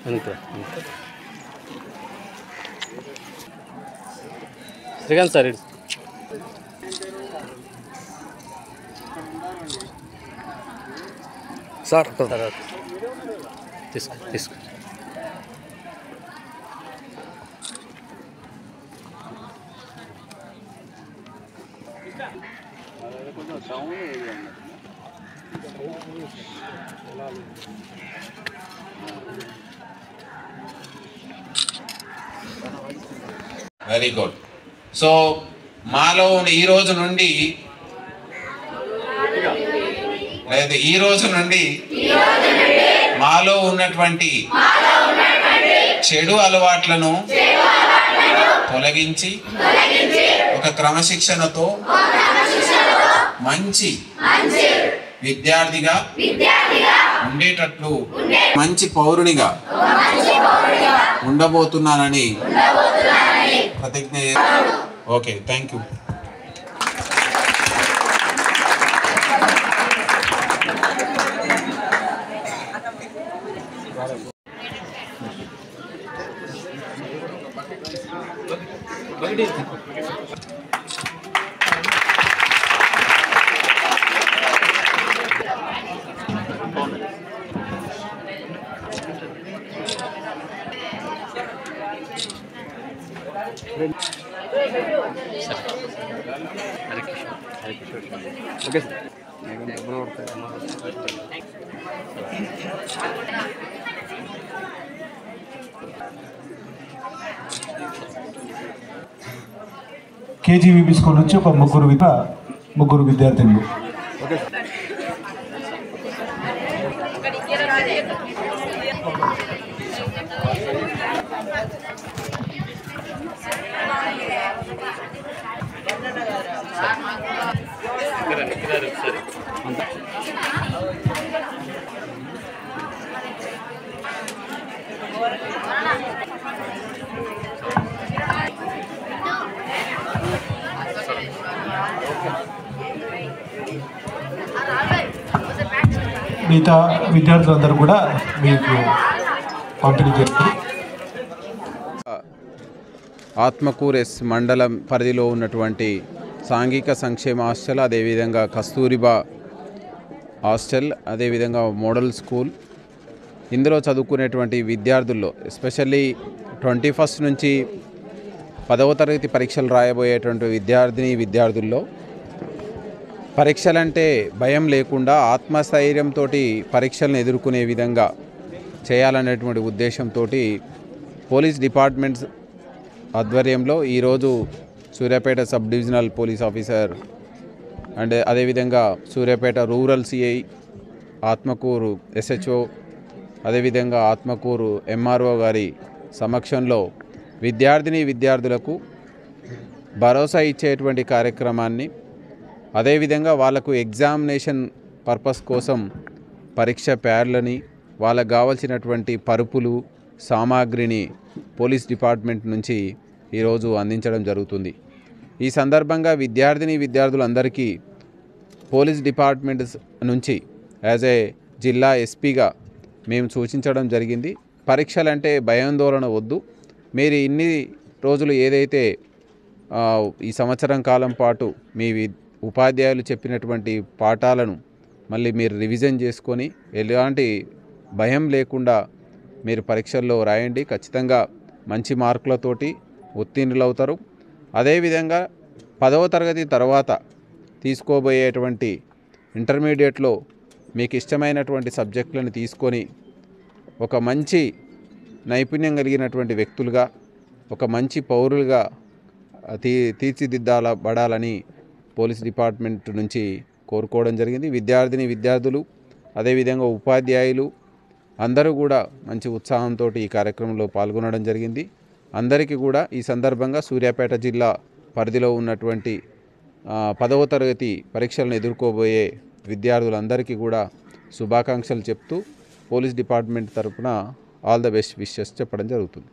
అంతే Srikanth sir sir తీసుకో very good. So మాలో ఈ రోజు నుండి మాలో ఉన్నటువంటి చెడు అలవాట్లను తొలగించి ఒక క్రమశిక్షణతో మంచి విద్యార్థిగా ఉండేటట్లు మంచి పౌరునిగా ఉండబోతున్నానని ప్రతిజ్ఞ. Okay, thank you. Okay sir. KGVB school నుంచి ఒక ముగ్గురు విద్యార్థులు. ఓకే మిగతా విద్యార్థులందరూ కూడా మీకు పంపిణీ చేస్తారు. ఆత్మకూరు ఎస్ మండలం పరిధిలో ఉన్నటువంటి సాంఘిక సంక్షేమ హాస్టల్, అదేవిధంగా కస్తూరిబా హాస్టల్, అదేవిధంగా మోడల్ స్కూల్, ఇందులో చదువుకునేటువంటి విద్యార్థుల్లో ఎస్పెషల్లీ 21 నుంచి 10వ తరగతి పరీక్షలు రాయబోయేటువంటి విద్యార్థుల్లో పరీక్షలంటే భయం లేకుండా ఆత్మస్థైర్యంతో పరీక్షలను ఎదుర్కొనే విధంగా చేయాలనేటువంటి ఉద్దేశంతో పోలీస్ డిపార్ట్మెంట్స్ ఆధ్వర్యంలో ఈరోజు Suryapet sub divisional police officer and అదేవిధంగా Suryapet rural CI, Atmakur SHO, అదేవిధంగా ఆత్మకూరు MRO గారి సమక్షంలో విద్యార్థులకు భరోసా ఇచ్చేటువంటి కార్యక్రమాన్ని, అదేవిధంగా వాళ్ళకు ఎగ్జామినేషన్ పర్పస్ కోసం పరీక్ష ప్యాడ్లని, వాళ్ళకు కావాల్సినటువంటి పరుపులు సామాగ్రిని పోలీస్ డిపార్ట్మెంట్ నుంచి ఈరోజు అందించడం జరుగుతుంది. ఈ సందర్భంగా విద్యార్థులందరికీ పోలీస్ డిపార్ట్మెంట్ నుంచి యాజ్ ఏ జిల్లా ఎస్పీగా మేము సూచించడం జరిగింది. పరీక్షలంటే భయాందోళన వద్దు, మీరు ఇన్ని రోజులు ఏదైతే ఈ సంవత్సరం కాలం పాటు మీ ఉపాధ్యాయులు చెప్పినటువంటి పాఠాలను మళ్ళీ మీరు రివిజన్ చేసుకొని ఎలాంటి భయం లేకుండా మీరు పరీక్షల్లో రాయండి. ఖచ్చితంగా మంచి మార్కులతోటి ఉత్తీర్ణులవుతారు. అదేవిధంగా 10వ తరగతి తర్వాత తీసుకోబోయేటువంటి ఇంటర్మీడియట్లో మీకు ఇష్టమైనటువంటి సబ్జెక్టులను తీసుకొని ఒక మంచి నైపుణ్యం కలిగినటువంటి వ్యక్తులుగా, ఒక మంచి పౌరులుగా తీర్చిదిద్దబడాలని పోలీస్ డిపార్ట్మెంట్ నుంచి కోరుకోవడం జరిగింది. విద్యార్థులు అదేవిధంగా ఉపాధ్యాయులు అందరూ కూడా మంచి ఉత్సాహంతో ఈ కార్యక్రమంలో పాల్గొనడం జరిగింది. అందరికీ కూడా ఈ సందర్భంగా సూర్యాపేట జిల్లా పరిధిలో ఉన్నటువంటి 10వ తరగతి పరీక్షలను ఎదుర్కోబోయే విద్యార్థులందరికీ కూడా శుభాకాంక్షలు చెప్తూ పోలీస్ డిపార్ట్మెంట్ తరఫున ఆల్ ద బెస్ట్ విషెస్ చెప్పడం జరుగుతుంది.